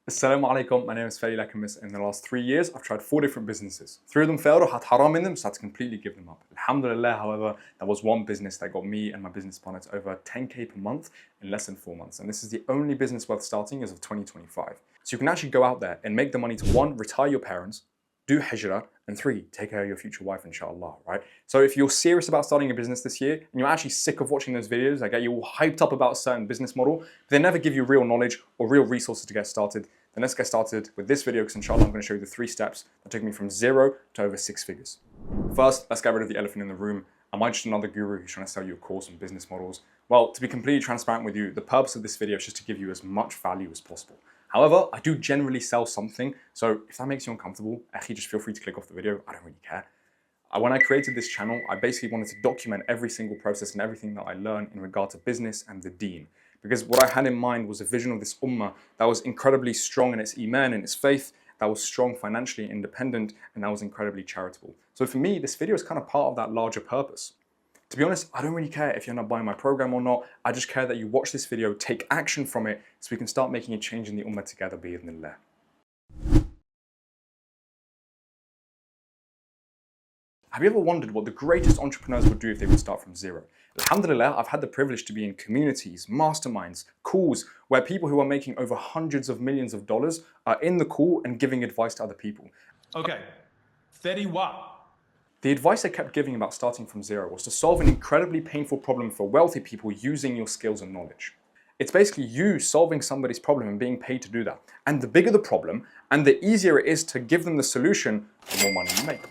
Assalamu alaikum, my name is Fedi Lecamus. In the last 3 years, I've tried 4 different businesses. 3 of them failed or had haram in them, so I had to completely give them up. Alhamdulillah, however, there was one business that got me and my business partner to over 10k per month in less than 4 months. And this is the only business worth starting as of 2025. So you can actually go out there and make the money to 1, retire your parents, do hijrah, and 3, take care of your future wife, inshallah, right? So if you're serious about starting a business this year, and you're actually sick of watching those videos that get you all hyped up about a certain business model, but they never give you real knowledge or real resources to get started, then let's get started with this video, because inshallah I'm going to show you the 3 steps that took me from 0 to over 6 figures. First, let's get rid of the elephant in the room. Am I just another guru who's trying to sell you a course on business models? Well, to be completely transparent with you, the purpose of this video is just to give you as much value as possible. However, I do generally sell something, so if that makes you uncomfortable, actually just feel free to click off the video, I don't really care. When I created this channel, I basically wanted to document every single process and everything that I learned in regard to business and the Deen. Because what I had in mind was a vision of this Ummah that was incredibly strong in its Iman and its faith, that was strong financially independent, and that was incredibly charitable. So for me, this video is kind of part of that larger purpose. To be honest, I don't really care if you're not buying my program or not. I just care that you watch this video, take action from it, so we can start making a change in the Ummah together, bi'idhnillah. Have you ever wondered what the greatest entrepreneurs would do if they would start from 0? Alhamdulillah, I've had the privilege to be in communities, masterminds, calls, where people who are making over hundreds of millions of dollars are in the call and giving advice to other people. Okay, Fedi what? The advice I kept giving about starting from 0 was to solve an incredibly painful problem for wealthy people using your skills and knowledge. It's basically you solving somebody's problem and being paid to do that. And the bigger the problem, and the easier it is to give them the solution, the more money you make.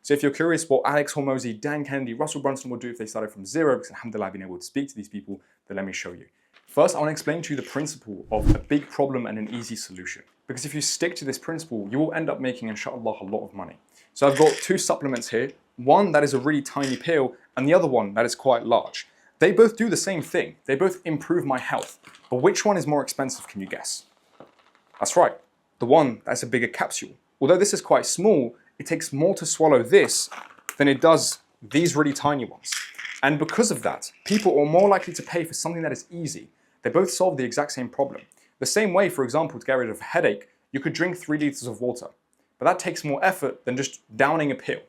So if you're curious what Alex Hormozi, Dan Kennedy, Russell Brunson would do if they started from 0, because alhamdulillah I've been able to speak to these people, then let me show you. First, I want to explain to you the principle of a big problem and an easy solution. Because if you stick to this principle, you will end up making, inshallah, a lot of money. So I've got 2 supplements here. One that is a really tiny pill, and the other one that is quite large. They both do the same thing. They both improve my health. But which one is more expensive, can you guess? That's right, the one that's a bigger capsule. Although this is quite small, it takes more to swallow this than it does these really tiny ones. And because of that, people are more likely to pay for something that is easy. They both solve the exact same problem. The same way, for example, to get rid of a headache, you could drink 3 liters of water. But that takes more effort than just downing a pill,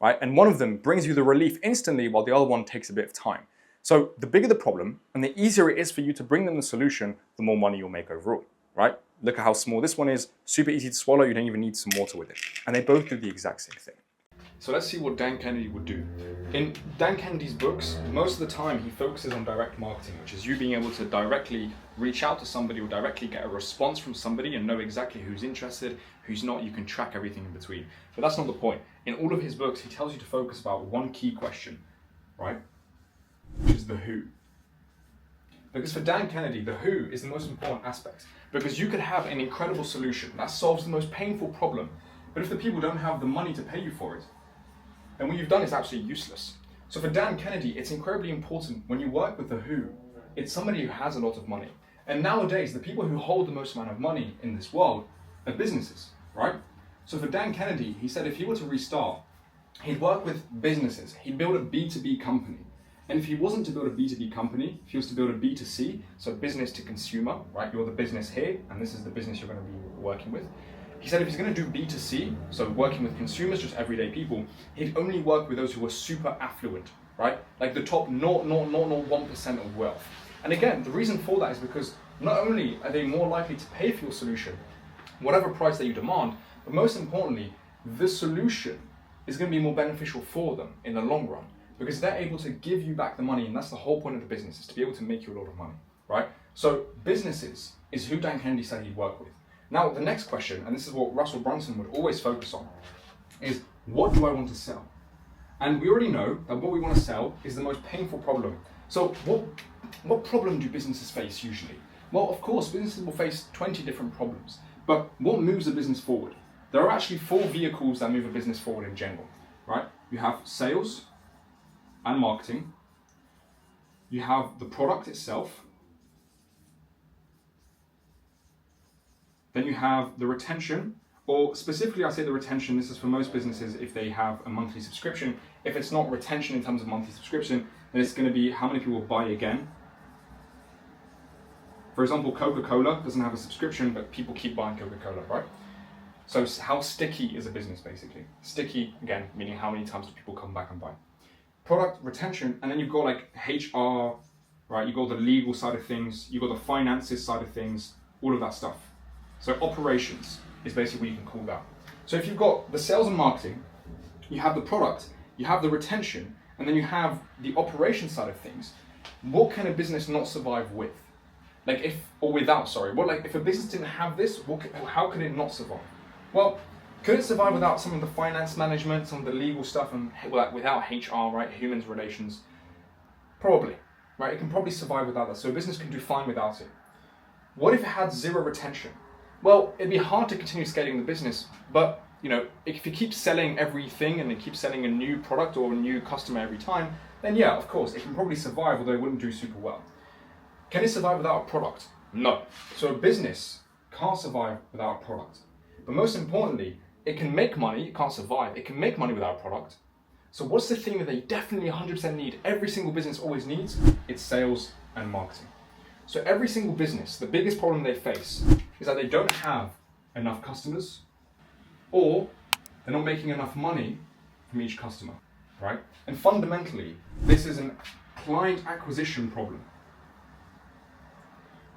right? And one of them brings you the relief instantly while the other one takes a bit of time. So the bigger the problem and the easier it is for you to bring them the solution, the more money you'll make overall, right? Look at how small this one is, super easy to swallow, you don't even need some water with it. And they both do the exact same thing. So let's see what Dan Kennedy would do. In Dan Kennedy's books, most of the time he focuses on direct marketing, which is you being able to directly reach out to somebody or directly get a response from somebody and know exactly who's interested, who's not. You can track everything in between. But that's not the point. In all of his books, he tells you to focus about one key question, right? Which is the who. Because for Dan Kennedy, the who is the most important aspect. Because you could have an incredible solution that solves the most painful problem, but if the people don't have the money to pay you for it, then what you've done is absolutely useless. So for Dan Kennedy, it's incredibly important when you work with the who, it's somebody who has a lot of money. And nowadays, the people who hold the most amount of money in this world are businesses, right? So for Dan Kennedy, he said if he were to restart, he'd work with businesses, he'd build a B2B company. And if he wasn't to build a B2B company, if he was to build a B2C, so business to consumer, right? You're the business here, and this is the business you're going to be working with. He said if he's going to do B2C, so working with consumers, just everyday people, he'd only work with those who are super affluent, right? Like the top 0.001% of wealth. And again, the reason for that is because not only are they more likely to pay for your solution, whatever price that you demand, but most importantly, the solution is going to be more beneficial for them in the long run. Because they're able to give you back the money, and that's the whole point of the business, is to be able to make you a lot of money, right? So businesses is who Dan Kennedy said he'd work with. Now, the next question, and this is what Russell Brunson would always focus on, is what do I want to sell? And we already know that what we want to sell is the most painful problem. So what problem do businesses face usually? Well, of course, businesses will face 20 different problems, but what moves a business forward? There are actually 4 vehicles that move a business forward in general, right? You have sales and marketing, you have the product itself, then you have the retention, or specifically I say the retention, this is for most businesses if they have a monthly subscription. If it's not retention in terms of monthly subscription, then it's going to be how many people buy again For example, Coca-Cola doesn't have a subscription, but people keep buying Coca-Cola, right? So how sticky is a business, basically? Sticky, again, meaning how many times do people come back and buy? Product retention, and then you've got like HR, right? You've got the legal side of things, you've got the finances side of things, all of that stuff. So operations is basically what you can call that. So if you've got the sales and marketing, you have the product, you have the retention, and then you have the operation side of things, what can a business not survive with? Like if a business didn't have this, how could it not survive? Well, could it survive without some of the finance management, some of the legal stuff, and without HR, right? Humans relations? Probably, right? It can probably survive without that. So a business can do fine without it. What if it had zero retention? Well, it'd be hard to continue scaling the business, but if you keep selling everything and you keep selling a new product or a new customer every time, then yeah, of course, it can probably survive, although it wouldn't do super well. Can it survive without a product? No. So a business can't survive without a product. But most importantly, it can make money, it can't survive, it can make money without a product. So what's the thing that they definitely 100% need, every single business always needs? It's sales and marketing. So every single business, the biggest problem they face is that they don't have enough customers, or they're not making enough money from each customer, right? And fundamentally, this is a client acquisition problem.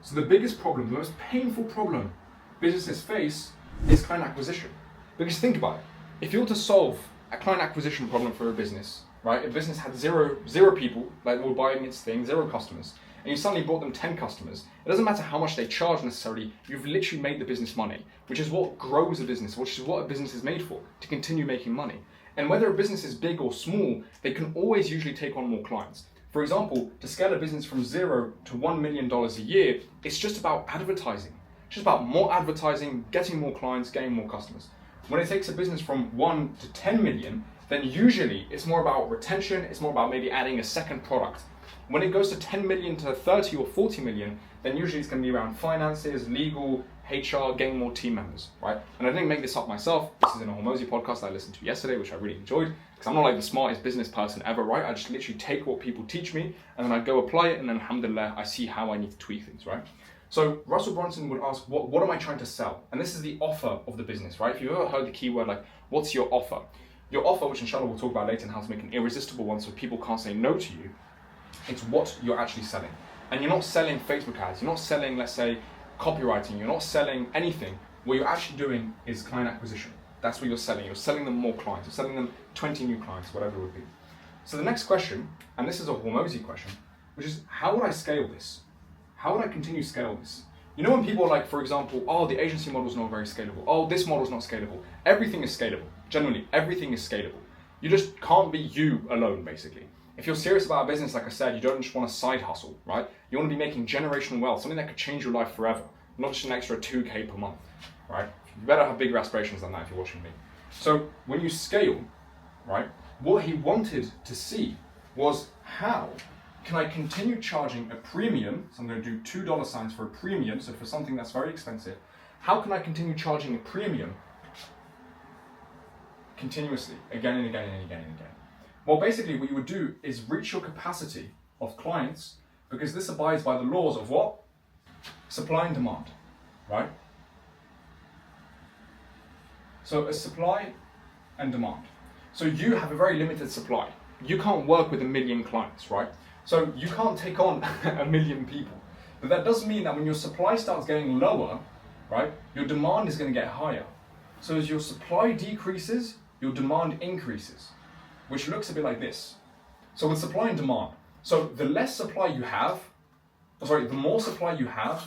So the biggest problem, the most painful problem businesses face is client acquisition. Because think about it, if you were to solve a client acquisition problem for a business, right? A business had zero people that were buying its thing, 0 customers, and you suddenly brought them 10 customers. It doesn't matter how much they charge necessarily, you've literally made the business money, which is what grows a business, which is what a business is made for, to continue making money. And whether a business is big or small, they can always usually take on more clients. For example, to scale a business from 0 to $1 million a year, it's just about advertising. It's just about more advertising, getting more clients, getting more customers. When it takes a business from 1 to 10 million, then usually it's more about retention, it's more about maybe adding a second product. When it goes to 10 million to 30 or 40 million, then usually it's going to be around finances, legal, HR, getting more team members, right? And I didn't make this up myself. This is in a Hormozy podcast I listened to yesterday, which I really enjoyed, because I'm not like the smartest business person ever, right? I just literally take what people teach me, and then I go apply it, and then alhamdulillah, I see how I need to tweak things, right? So Russell Brunson would ask, what am I trying to sell? And this is the offer of the business, right? If you've ever heard the keyword, like, what's your offer? Your offer, which inshallah we'll talk about later, and how to make an irresistible one so people can't say no to you, it's what you're actually selling. And you're not selling Facebook ads, you're not selling, let's say, copywriting, you're not selling anything. What you're actually doing is client acquisition. That's what you're selling. You're selling them more clients, you're selling them 20 new clients, whatever it would be. So the next question, and this is a Hormozy question, which is, how would I scale this? How would I continue to scale this? You know when people are like, for example, oh, the agency model is not very scalable. Oh, this model is not scalable. Everything is scalable. Generally, everything is scalable. You just can't be you alone, basically. If you're serious about a business, like I said, you don't just want a side hustle, right? You want to be making generational wealth, something that could change your life forever, not just an extra 2K per month, right? You better have bigger aspirations than that if you're watching me. So when you scale, right, what he wanted to see was, how can I continue charging a premium? So I'm going to do $2 signs for a premium, so for something that's very expensive. How can I continue charging a premium continuously, again and again and again and again? Well, basically what you would do is reach your capacity of clients, because this abides by the laws of what? Supply and demand, right? So a supply and demand. So you have a very limited supply. You can't work with 1 million clients, right? So you can't take on 1 million people. But that does mean that when your supply starts getting lower, right, your demand is going to get higher. So as your supply decreases, your demand increases, which looks a bit like this. So with supply and demand, so the less supply you have, the more supply you have,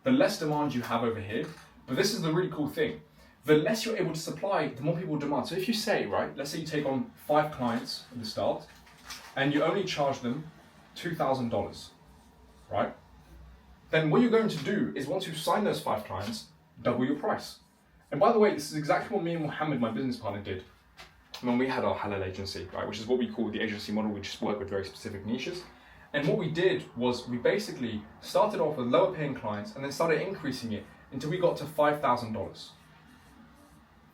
the less demand you have over here. But this is the really cool thing. The less you're able to supply, the more people demand. So if you say, right, let's say you take on 5 clients at the start, and you only charge them $2,000, right? Then what you're going to do is, once you've signed those 5 clients, double your price. And by the way, this is exactly what me and Mohammed, my business partner, did when we had our Halal agency, right? Which is what we call the agency model. We just work with very specific niches. And what we did was we basically started off with lower paying clients and then started increasing it until we got to $5,000.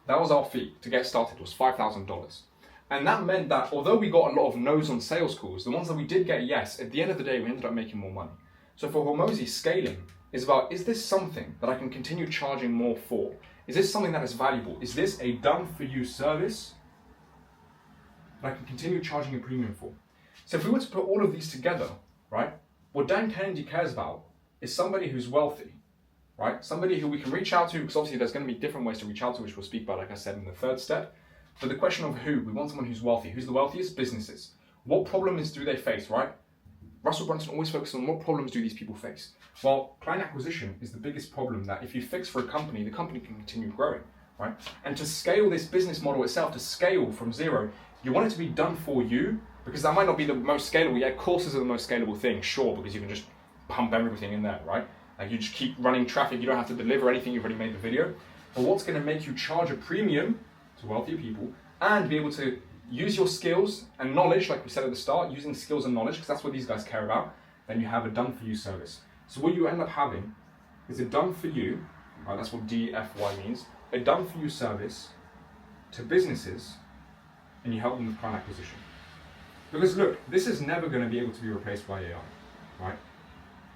That was our fee to get started, was $5,000. And that meant that although we got a lot of no's on sales calls, the ones that we did get yes, at the end of the day, we ended up making more money. So for Hormozy, scaling is about, is this something that I can continue charging more for? Is this something that is valuable? Is this a done-for-you service that I can continue charging a premium for? So if we were to put all of these together, right, what Dan Kennedy cares about is somebody who's wealthy, right? Somebody who we can reach out to, because obviously there's going to be different ways to reach out to, which we'll speak about, like I said, in the third step. But the question of who, we want someone who's wealthy. Who's the wealthiest? Businesses. What problems do they face, right? Russell Brunson always focuses on what problems do these people face. Well, client acquisition is the biggest problem that if you fix for a company, the company can continue growing, right? And to scale this business model itself, to scale from zero, you want it to be done for you, because that might not be the most scalable. Yeah, courses are the most scalable thing, sure, because you can just pump everything in there, right? Like you just keep running traffic, you don't have to deliver anything, you've already made the video. But what's going to make you charge a premium to wealthier people and be able to use your skills and knowledge, like we said at the start, using skills and knowledge, because that's what these guys care about, then you have a done-for-you service. So what you end up having is a done-for-you, right, that's what DFY means, a done-for-you service to businesses, and you help them with client acquisition. Because look, this is never going to be able to be replaced by AI, right?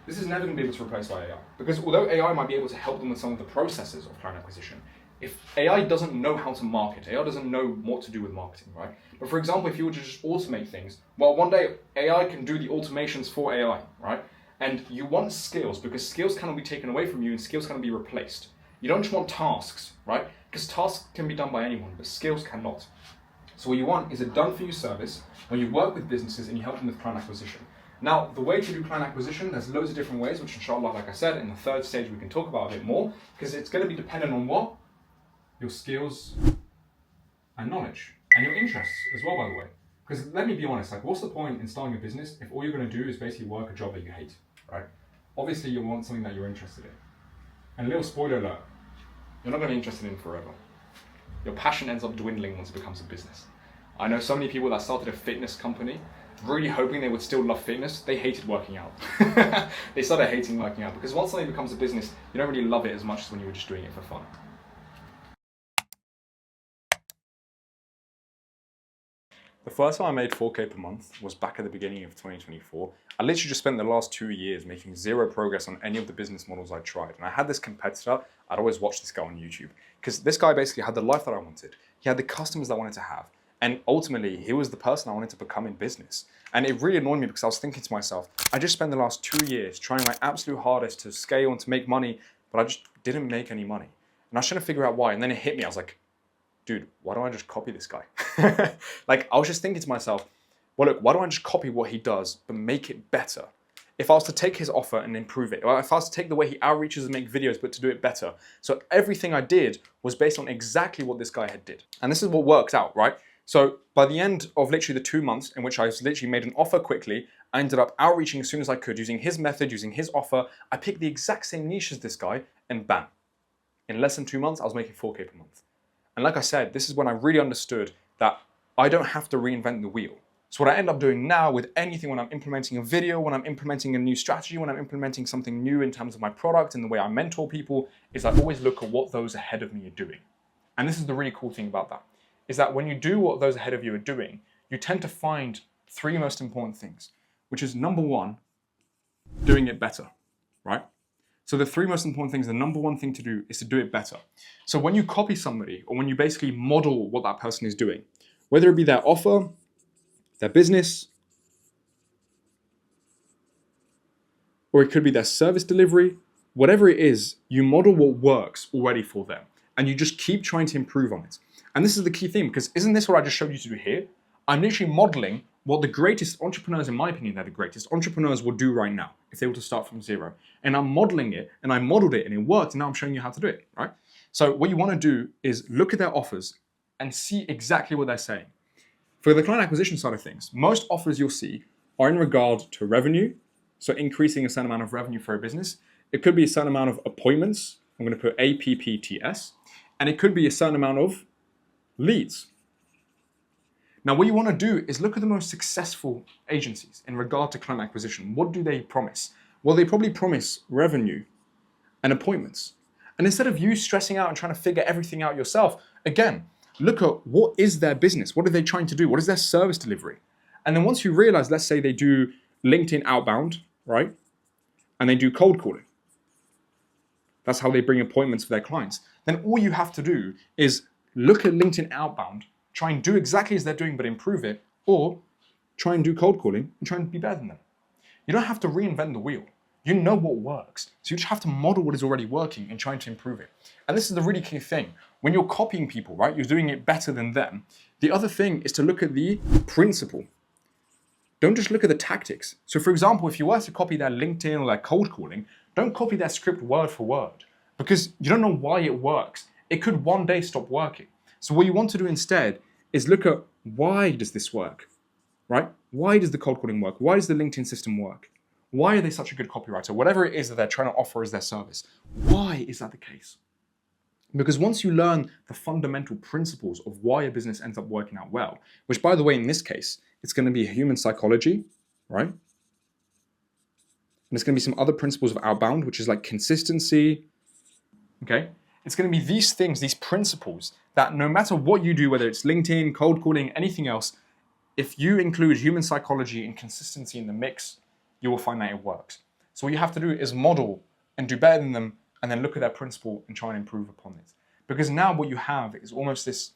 This is never going to be able to replace by AI. Because although AI might be able to help them with some of the processes of client acquisition, if AI doesn't know how to market, AI doesn't know what to do with marketing, right? But for example, if you were to just automate things, well, one day AI can do the automations for AI, right? And you want skills, because skills cannot be taken away from you and skills cannot be replaced. You don't just want tasks, right? Because tasks can be done by anyone, but skills cannot. So what you want is a done-for-you service where you work with businesses and you help them with client acquisition. Now, the way to do client acquisition, there's loads of different ways, which inshallah, like I said, in the third stage we can talk about a bit more, because it's going to be dependent on what? Your skills and knowledge, and your interests as well, by the way. Because let me be honest, like, what's the point in starting a business if all you're going to do is basically work a job that you hate, right? Obviously, you want something that you're interested in. And a little spoiler alert, you're not going to be interested in forever. Your passion ends up dwindling once it becomes a business. I know so many people that started a fitness company really hoping they would still love fitness. They hated working out. They started hating working out because once something becomes a business, you don't really love it as much as when you were just doing it for fun. The first time I made 4K per month was back at the beginning of 2024. I literally just spent the last 2 years making zero progress on any of the business models I tried. And I had this competitor, I'd always watch this guy on YouTube, because this guy basically had the life that I wanted. He had the customers that I wanted to have. And ultimately, he was the person I wanted to become in business. And it really annoyed me because I was thinking to myself, I just spent the last 2 years trying my absolute hardest to scale and to make money, but I just didn't make any money. And I was trying to figure out why. And then it hit me, I was like, dude, why don't I just copy this guy? Like, I was just thinking to myself, well, look, why don't I just copy what he does, but make it better? If I was to take his offer and improve it, or if I was to take the way he outreaches and make videos, but to do it better. So everything I did was based on exactly what this guy had did. And this is what worked out, right? So by the end of literally the 2 months in which I literally made an offer quickly, I ended up outreaching as soon as I could, using his method, using his offer. I picked the exact same niche as this guy, and bam. In less than 2 months, I was making 4K per month. And like I said, this is when I really understood that I don't have to reinvent the wheel. So what I end up doing now with anything, when I'm implementing a video, when I'm implementing a new strategy, when I'm implementing something new in terms of my product and the way I mentor people, is I always look at what those ahead of me are doing. And this is the really cool thing about that, is that when you do what those ahead of you are doing, you tend to find 3 most important things, which is number 1, doing it better, right? So the 3 most important things, the number 1 thing to do is to do it better. So when you copy somebody, or when you basically model what that person is doing, whether it be their offer, their business, or it could be their service delivery, whatever it is, you model what works already for them. And you just keep trying to improve on it. And this is the key thing, because isn't this what I just showed you to do here? I'm literally modeling what the greatest entrepreneurs, in my opinion, they're the greatest entrepreneurs will do right now if they were to start from zero. And I'm modeling it, and I modeled it, and it worked, and now I'm showing you how to do it, right? So what you want to do is look at their offers and see exactly what they're saying. For the client acquisition side of things, most offers you'll see are in regard to revenue, so increasing a certain amount of revenue for a business. It could be a certain amount of appointments. I'm going to put APPTS, and it could be a certain amount of leads. Now, what you want to do is look at the most successful agencies in regard to client acquisition. What do they promise? Well, they probably promise revenue and appointments. And instead of you stressing out and trying to figure everything out yourself, again, look at what is their business? What are they trying to do? What is their service delivery? And then once you realize, let's say they do LinkedIn outbound, right? And they do cold calling. That's how they bring appointments for their clients. Then all you have to do is look at LinkedIn outbound, try and do exactly as they're doing, but improve it, or try and do cold calling and try and be better than them. You don't have to reinvent the wheel. You know what works. So you just have to model what is already working and trying to improve it. And this is the really key thing. When you're copying people, right, you're doing it better than them. The other thing is to look at the principle. Don't just look at the tactics. So for example, if you were to copy their LinkedIn or their cold calling, don't copy their script word for word because you don't know why it works. It could one day stop working. So what you want to do instead is look at why does this work, right? Why does the cold calling work? Why does the LinkedIn system work? Why are they such a good copywriter? Whatever it is that they're trying to offer as their service. Why is that the case? Because once you learn the fundamental principles of why a business ends up working out well, which by the way, in this case, it's going to be human psychology, right? And it's going to be some other principles of outbound, which is like consistency, okay? It's going to be these things, these principles that no matter what you do, whether it's LinkedIn, cold calling, anything else, if you include human psychology and consistency in the mix, you will find that it works. So what you have to do is model and do better than them and then look at their principle and try and improve upon it. Because now what you have is almost this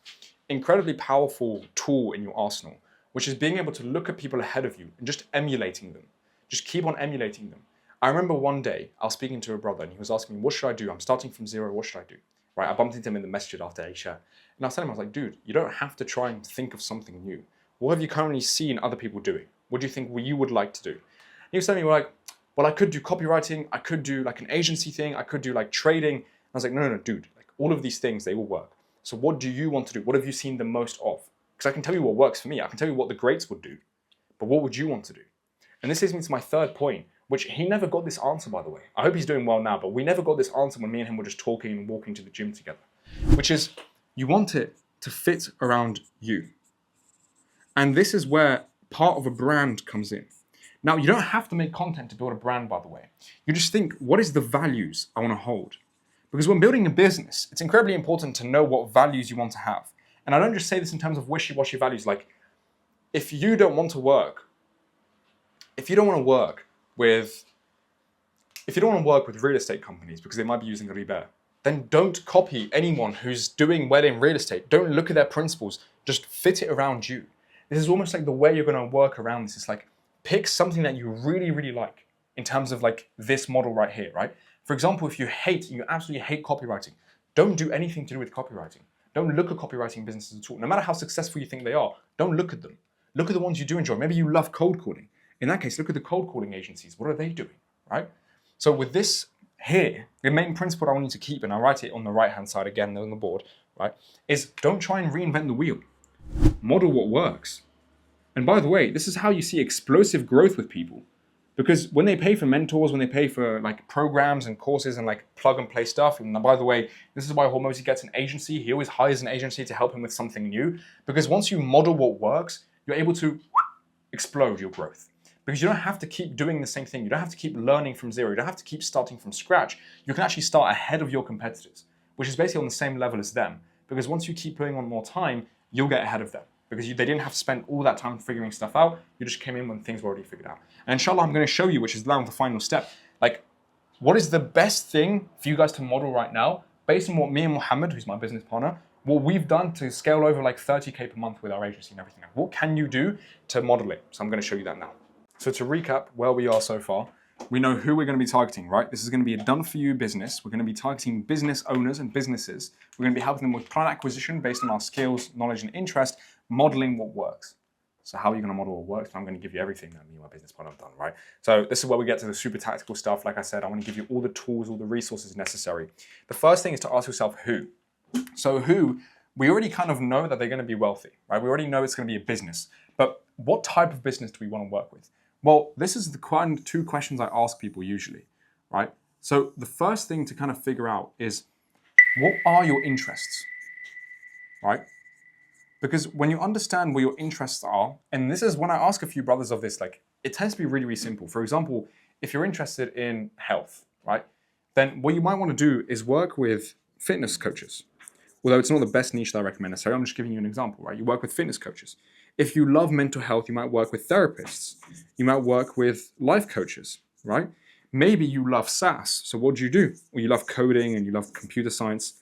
incredibly powerful tool in your arsenal, which is being able to look at people ahead of you and just emulating them. Just keep on emulating them. I remember one day I was speaking to a brother and he was asking me, what should I do? I'm starting from zero, what should I do? Right, I bumped into him in the masjid after Isha. And I was telling him, I was like, dude, you don't have to try and think of something new. What have you currently seen other people doing? What do you think you would like to do? And he was telling me, well, I could do copywriting, I could do like an agency thing, I could do like trading. And I was like, no, dude, like all of these things, they will work. So what do you want to do? What have you seen the most of? Because I can tell you what works for me. I can tell you what the greats would do. But what would you want to do? And this leads me to my third point, which he never got this answer, by the way. I hope he's doing well now, but we never got this answer when me and him were just talking and walking to the gym together, which is you want it to fit around you. And this is where part of a brand comes in. Now, you don't have to make content to build a brand, by the way. You just think, what is the values I want to hold? Because when building a business, it's incredibly important to know what values you want to have. And I don't just say this in terms of wishy-washy values, like if you don't want to work with real estate companies because they might be using riba, then don't copy anyone who's doing well in real estate. Don't look at their principles, just fit it around you. This is almost like the way you're going to work around this. It's like pick something that you really, really like in terms of like this model right here, right? For example, if you absolutely hate copywriting, don't do anything to do with copywriting. Don't look at copywriting businesses at all. No matter how successful you think they are, don't look at them. Look at the ones you do enjoy. Maybe you love cold calling. In that case, look at the cold calling agencies. What are they doing, right? So with this here, the main principle I want you to keep, and I write it on the right-hand side again on the board, right, is don't try and reinvent the wheel. Model what works. And by the way, this is how you see explosive growth with people. Because when they pay for mentors, when they pay for like programs and courses and like plug and play stuff, and by the way, this is why Hormozy gets an agency. He always hires an agency to help him with something new. Because once you model what works, you're able to explode your growth. Because you don't have to keep doing the same thing. You don't have to keep learning from zero. You don't have to keep starting from scratch. You can actually start ahead of your competitors, which is basically on the same level as them. Because once you keep putting on more time, you'll get ahead of them. Because they didn't have to spend all that time figuring stuff out. You just came in when things were already figured out. And inshallah, I'm going to show you, which is now the final step, like what is the best thing for you guys to model right now, based on what me and Muhammad, who's my business partner, what we've done to scale over like 30K per month with our agency and everything. What can you do to model it? So I'm going to show you that now. So to recap where we are so far, we know who we're going to be targeting, right? This is going to be a done-for-you business. We're going to be targeting business owners and businesses. We're going to be helping them with client acquisition based on our skills, knowledge, and interest, modeling what works. So how are you going to model what works? I'm going to give you everything that me and my business partner have done, right? So this is where we get to the super tactical stuff. Like I said, I want to give you all the tools, all the resources necessary. The first thing is to ask yourself who. So who, we already kind of know that they're going to be wealthy, right? We already know it's going to be a business. But what type of business do we want to work with? Well, this is the two questions I ask people usually, right? So the first thing to kind of figure out is, what are your interests, right? Because when you understand where your interests are, and this is when I ask a few brothers of this, like it tends to be really, really simple. For example, if you're interested in health, right? Then what you might want to do is work with fitness coaches. Although it's not the best niche that I recommend necessarily, I'm just giving you an example, right? You work with fitness coaches. If you love mental health, you might work with therapists. You might work with life coaches, right? Maybe you love SaaS. So what do? Well, you love coding and you love computer science.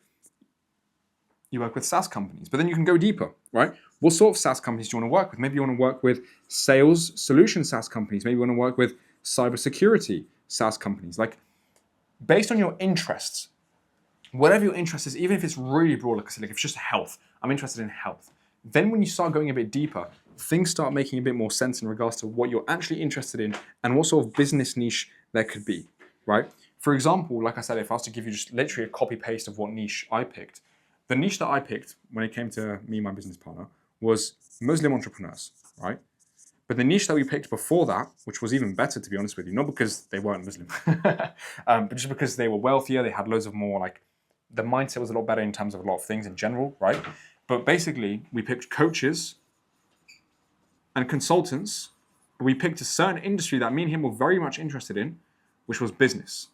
You work with SaaS companies, but then you can go deeper, right? What sort of SaaS companies do you want to work with? Maybe you want to work with sales solution SaaS companies. Maybe you want to work with cybersecurity SaaS companies. Like, based on your interests, whatever your interest is, even if it's really broad, like I said, like if it's just health, I'm interested in health. Then when you start going a bit deeper, things start making a bit more sense in regards to what you're actually interested in and what sort of business niche there could be, right? For example, like I said, if I was to give you just literally a copy paste of what niche I picked, the niche that I picked when it came to me and my business partner was Muslim entrepreneurs, right? But the niche that we picked before that, which was even better to be honest with you, not because they weren't Muslim, but just because they were wealthier, they had loads of more like, the mindset was a lot better in terms of a lot of things in general, right? But basically, we picked coaches and consultants, but we picked a certain industry that me and him were very much interested in, which was business,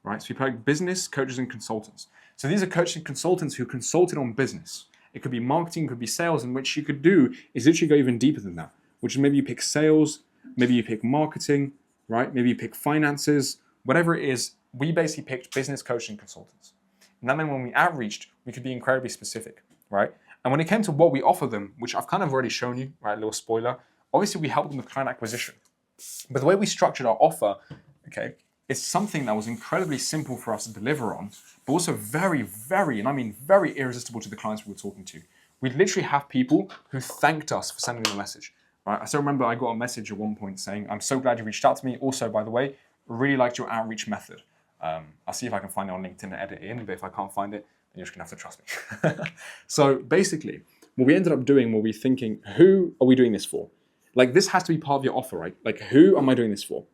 right? So we picked business, coaches, and consultants. So these are coaches and consultants who consulted on business. It could be marketing, it could be sales, and what you could do is literally go even deeper than that, which is maybe you pick sales, maybe you pick marketing, right? Maybe you pick finances, whatever it is. We basically picked business coaching consultants. And that meant when we outreached, we could be incredibly specific, right? And when it came to what we offer them, which I've kind of already shown you, right, a little spoiler, obviously we helped them with client acquisition. But the way we structured our offer, okay, is something that was incredibly simple for us to deliver on, but also very, very, and I mean very irresistible to the clients we were talking to. We'd literally have people who thanked us for sending them a message, right? I still remember I got a message at one point saying, I'm so glad you reached out to me. Also, by the way, really liked your outreach method. I'll see if I can find it on LinkedIn and edit it in, but if I can't find it, then you're just gonna have to trust me. So basically, what we ended up doing, were we thinking, who are we doing this for? Like, this has to be part of your offer, right? Like, who am I doing this for?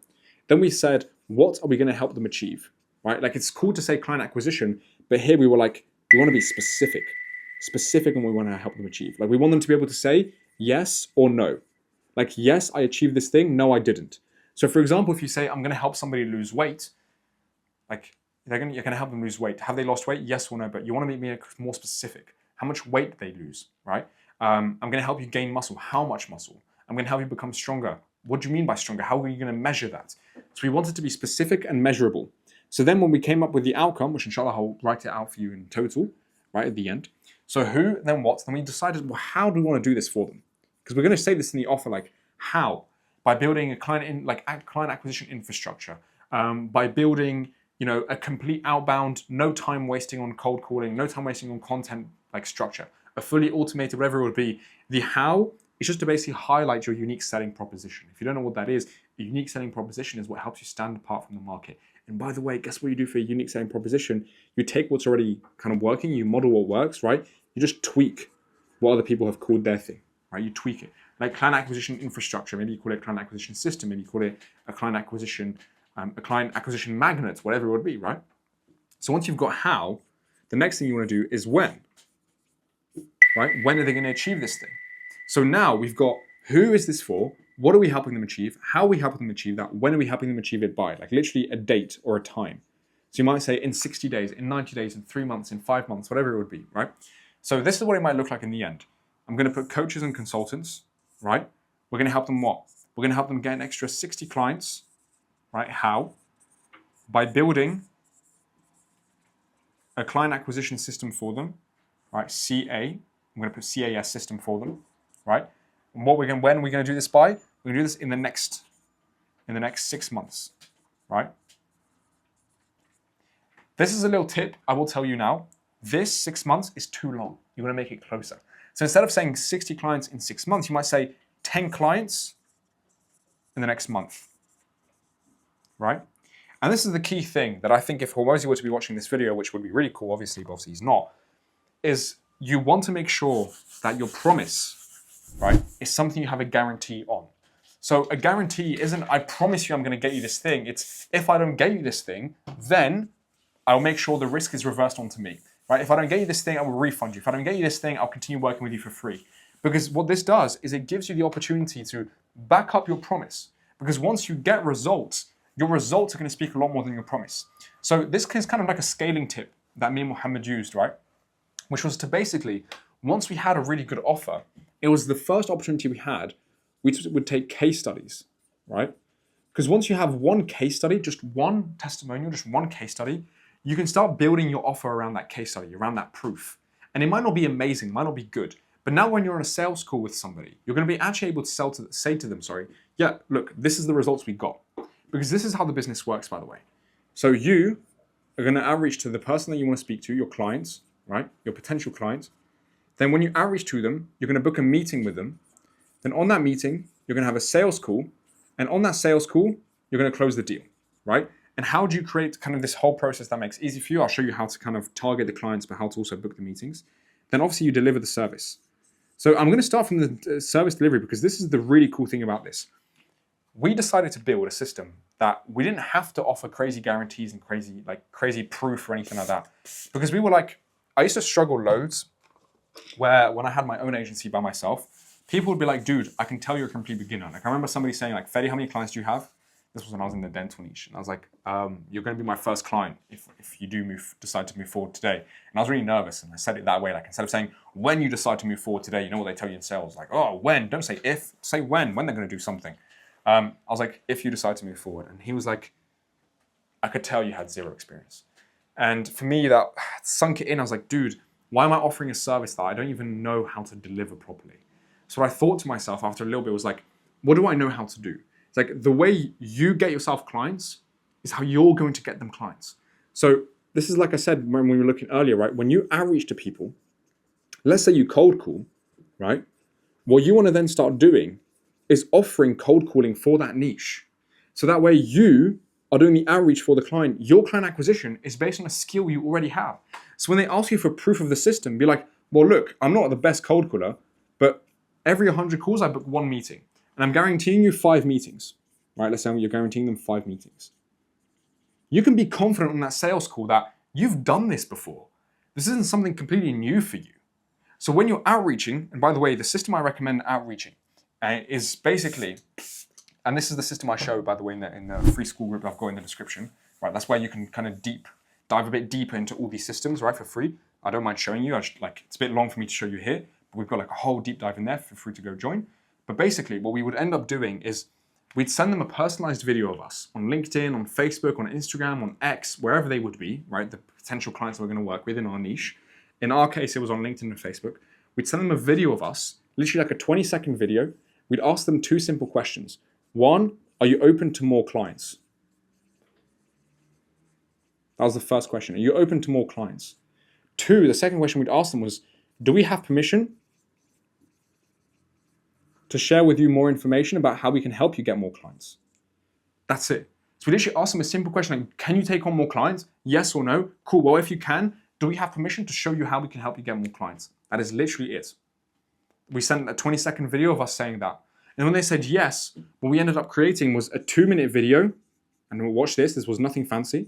Then we said, what are we gonna help them achieve, right? Like, it's cool to say client acquisition, but here we were like, we wanna be specific on what we wanna help them achieve. Like, we want them to be able to say yes or no. Like, yes, I achieved this thing, no, I didn't. So for example, if you say, I'm gonna help somebody lose weight, like, you're gonna help them lose weight. Have they lost weight? Yes or no, but you wanna make me more specific. How much weight did they lose, right? I'm gonna help you gain muscle. How much muscle? I'm gonna help you become stronger. What do you mean by stronger? How are you gonna measure that? So we wanted to be specific and measurable. So then when we came up with the outcome, which inshallah I'll write it out for you in total, right at the end. So who, then what? Then we decided, well, how do we wanna do this for them? Because we're gonna say this in the offer, like, how? By building a client acquisition infrastructure, by building, you know, a complete outbound, no time wasting on cold calling, no time wasting on content like structure, a fully automated, whatever it would be. The how is just to basically highlight your unique selling proposition. If you don't know what that is, a unique selling proposition is what helps you stand apart from the market. And by the way, guess what you do for a unique selling proposition? You take what's already kind of working, you model what works, right? You just tweak what other people have called their thing, right? You tweak it. Like client acquisition infrastructure, maybe you call it a client acquisition system, maybe you call it a client acquisition magnet, whatever it would be, right? So once you've got how, the next thing you want to do is when, right? When are they going to achieve this thing? So now we've got who is this for? What are we helping them achieve? How are we helping them achieve that? When are we helping them achieve it by? Like literally a date or a time. So you might say in 60 days, in 90 days, in 3 months, in 5 months, whatever it would be, right? So this is what it might look like in the end. I'm going to put coaches and consultants, right? We're going to help them what? We're going to help them get an extra 60 clients, right? How? By building a client acquisition system for them, right? CA. I'm going to put CAS system for them, right? And when are we going to do this by? We're going to do this in the next 6 months, right? This is a little tip I will tell you now. This 6 months is too long. You want to make it closer. So instead of saying 60 clients in 6 months, you might say 10 clients in the next month, right? And this is the key thing that I think if Hormozy were to be watching this video, which would be really cool, obviously, but obviously he's not, is you want to make sure that your promise, right, is something you have a guarantee on. So a guarantee isn't, I promise you I'm going to get you this thing. It's, if I don't get you this thing, then I'll make sure the risk is reversed onto me, right? If I don't get you this thing, I will refund you. If I don't get you this thing, I'll continue working with you for free. Because what this does is it gives you the opportunity to back up your promise. Because once you get results, your results are going to speak a lot more than your promise. So this is kind of like a scaling tip that me and Muhammad used, right? Which was to basically, once we had a really good offer, it was the first opportunity we had, we would take case studies, right? Because once you have one case study, just one testimonial, just one case study, you can start building your offer around that case study, around that proof. And it might not be amazing, it might not be good, but now when you're on a sales call with somebody, you're going to be actually able to say to them, yeah, look, this is the results we got. Because this is how the business works, by the way. So you are going to outreach to the person that you want to speak to, your clients, right? Your potential clients. Then when you outreach to them, you're going to book a meeting with them. Then on that meeting, you're going to have a sales call. And on that sales call, you're going to close the deal, right? And how do you create kind of this whole process that makes it easy for you? I'll show you how to kind of target the clients, but how to also book the meetings. Then obviously you deliver the service. So I'm going to start from the service delivery because this is the really cool thing about this. We decided to build a system that we didn't have to offer crazy guarantees and crazy proof or anything like that. Because we were like, I used to struggle loads where when I had my own agency by myself, people would be like, dude, I can tell you're a complete beginner. Like I remember somebody saying like, Fedi, how many clients do you have? This was when I was in the dental niche. And I was like, you're going to be my first client if you do decide to move forward today. And I was really nervous. And I said it that way. Like instead of saying, when you decide to move forward today, you know what they tell you in sales? Like, oh, when? Don't say if, say when they're going to do something. I was like, if you decide to move forward. And he was like, I could tell you had zero experience. And for me, that sunk it in. I was like, dude, why am I offering a service that I don't even know how to deliver properly? So what I thought to myself after a little bit was like, what do I know how to do? It's like the way you get yourself clients is how you're going to get them clients. So this is like I said when we were looking earlier, right? When you outreach to people, let's say you cold call, right? What you want to then start doing is offering cold calling for that niche. So that way you are doing the outreach for the client. Your client acquisition is based on a skill you already have. So when they ask you for proof of the system, be like, well, look, I'm not the best cold caller, but every 100 calls, I book one meeting. And I'm guaranteeing you 5 meetings, right? Let's say you're guaranteeing them 5 meetings. You can be confident on that sales call that you've done this before. This isn't something completely new for you. So when you're outreaching, and by the way, the system I recommend outreaching is basically, and this is the system I show, by the way, in the free school group I've got in the description, right? That's where you can kind of dive a bit deeper into all these systems, right, for free. I don't mind showing you. It's a bit long for me to show you here, but we've got like a whole deep dive in there. Feel free to go join. But basically, what we would end up doing is we'd send them a personalized video of us on LinkedIn, on Facebook, on Instagram, on X, wherever they would be, right? The potential clients that we're going to work with in our niche. In our case, it was on LinkedIn and Facebook. We'd send them a video of us, literally like a 20-second video. We'd ask them 2 simple questions. 1, are you open to more clients? That was the first question. Are you open to more clients? 2, the second question we'd ask them was, do we have permission to share with you more information about how we can help you get more clients? That's it. So we literally ask them a simple question like, can you take on more clients? Yes or no? Cool. Well, if you can, do we have permission to show you how we can help you get more clients? That is literally it. We sent a 20-second video of us saying that. And when they said yes, what we ended up creating was a 2-minute video. And watch this. This was nothing fancy.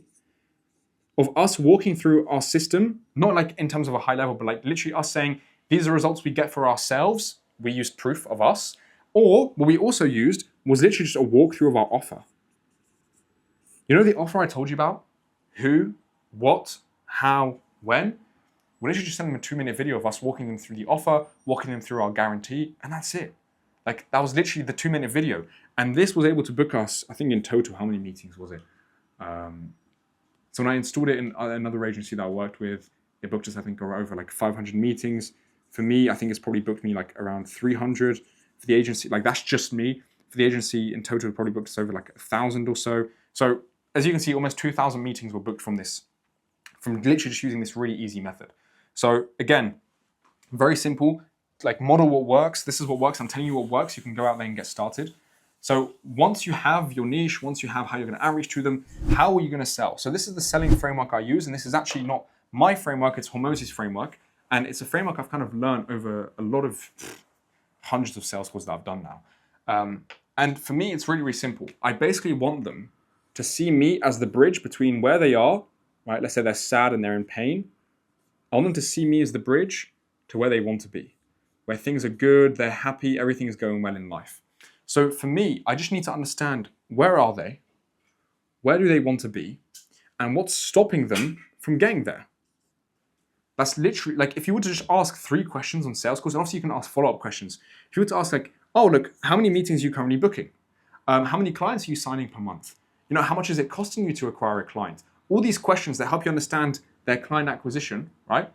Of us walking through our system, not like in terms of a high level, but like literally us saying, these are results we get for ourselves. We used proof of us. Or what we also used was literally just a walkthrough of our offer. You know the offer I told you about? Who, what, how, when? We're literally just sending them a 2-minute video of us walking them through the offer, walking them through our guarantee, and that's it. Like that was literally the 2-minute video. And this was able to book us, I think in total, how many meetings was it? So when I installed it in another agency that I worked with, it booked us, I think, over like 500 meetings. For me, I think it's probably booked me like around 300. For the agency, like that's just me. For the agency in total, it probably booked us over like 1,000 or so. So as you can see, almost 2,000 meetings were booked from literally just using this really easy method. So again, very simple, like model what works. This is what works. I'm telling you what works. You can go out there and get started. So once you have your niche, once you have how you're going to outreach to them, how are you going to sell? So this is the selling framework I use. And this is actually not my framework. It's Hormoz's framework. And it's a framework I've kind of learned over a lot of hundreds of sales calls that I've done now. And for me, it's really, really simple. I basically want them to see me as the bridge between where they are, right? Let's say they're sad and they're in pain. I want them to see me as the bridge to where they want to be, where things are good, they're happy, everything is going well in life. So for me, I just need to understand, where are they? Where do they want to be? And what's stopping them from getting there? That's literally, like, if you were to just ask 3 questions on sales calls, and obviously you can ask follow-up questions. If you were to ask like, oh, look, how many meetings are you currently booking? How many clients are you signing per month? You know, how much is it costing you to acquire a client? All these questions that help you understand their client acquisition, right?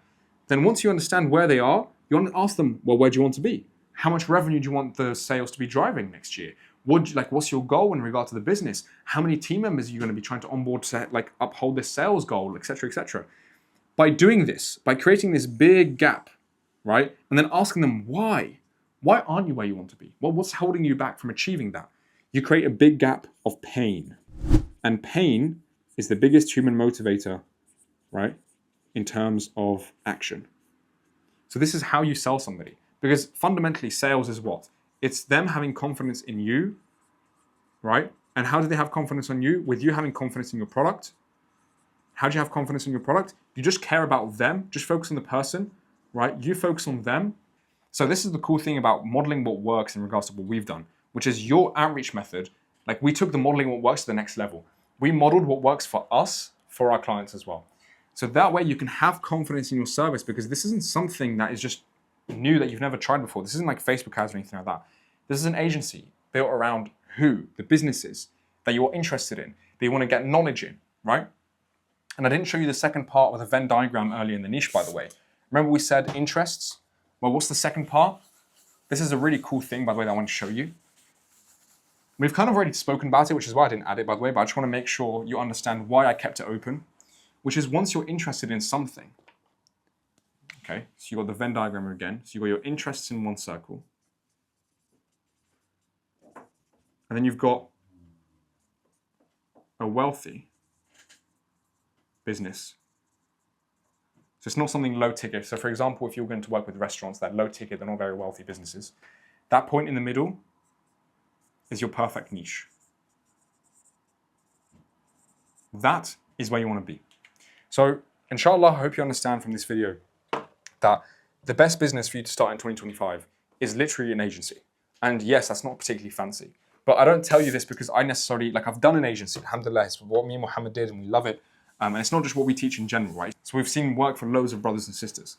Then once you understand where they are, you want to ask them, well, where do you want to be? How much revenue do you want the sales to be driving next year? What's your goal in regard to the business? How many team members are you going to be trying to onboard to uphold this sales goal, etc., etc.? By doing this, by creating this big gap, right? And then asking them why? Why aren't you where you want to be? Well, what's holding you back from achieving that? You create a big gap of pain. And pain is the biggest human motivator, right? In terms of action. So this is how you sell somebody. Because fundamentally, sales is what? It's them having confidence in you, right? And how do they have confidence on you? With you having confidence in your product. How do you have confidence in your product? You just care about them. Just focus on the person, right? You focus on them. So this is the cool thing about modeling what works in regards to what we've done, which is your outreach method. Like, we took the modeling what works to the next level. We modeled what works for us, for our clients as well. So that way you can have confidence in your service, because this isn't something that is just new that you've never tried before. This isn't like Facebook ads or anything like that. This is an agency built around who? The businesses that you're interested in, that you want to get knowledge in, right? And I didn't show you the second part with a Venn diagram earlier in the niche, by the way. Remember we said interests? Well, what's the second part? This is a really cool thing, by the way, that I want to show you. We've kind of already spoken about it, which is why I didn't add it, by the way, but I just want to make sure you understand why I kept it open, which is once you're interested in something, okay, so you've got the Venn diagram again. So you've got your interests in one circle. And then you've got a wealthy business. So it's not something low ticket. So for example, if you're going to work with restaurants that are low ticket, they're not very wealthy businesses, that point in the middle is your perfect niche. That is where you want to be. So inshallah, I hope you understand from this video that the best business for you to start in 2025 is literally an agency. And yes, that's not particularly fancy, but I don't tell you this because I necessarily, I've done an agency, alhamdulillah, it's what me and Muhammad did and we love it. And it's not just what we teach in general, right? So we've seen work for loads of brothers and sisters.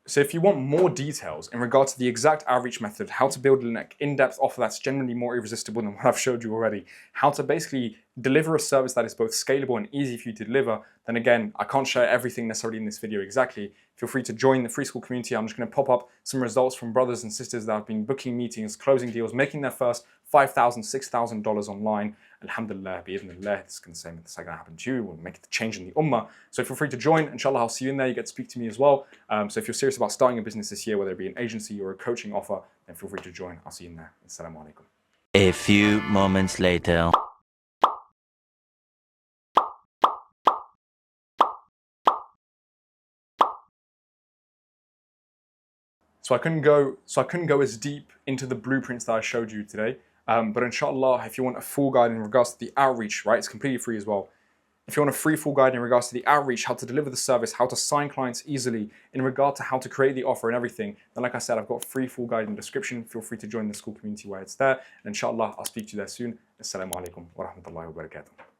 So if you want more details in regard to the exact outreach method, how to build an in-depth offer that's generally more irresistible than what I've showed you already, how to basically deliver a service that is both scalable and easy for you to deliver, then again, I can't share everything necessarily in this video exactly. Feel free to join the free school community. I'm just going to pop up some results from brothers and sisters that have been booking meetings, closing deals, making their first $5,000, $6,000 online. Alhamdulillah, bi'idhnillah, this is going to happen to you. We'll make the change in the Ummah. So feel free to join. Inshallah, I'll see you in there. You get to speak to me as well. So if you're serious about starting a business this year, whether it be an agency or a coaching offer, then feel free to join. I'll see you in there. Assalamu alaikum. A few moments later. So I couldn't go as deep into the blueprints that I showed you today. But inshallah, if you want a full guide in regards to the outreach, right, it's completely free as well. If you want a free full guide in regards to the outreach, how to deliver the service, how to sign clients easily, in regard to how to create the offer and everything, then like I said, I've got a free full guide in the description. Feel free to join the school community where it's there. And inshallah, I'll speak to you there soon. Assalamu alaikum wa rahmatullahi wa barakatuh.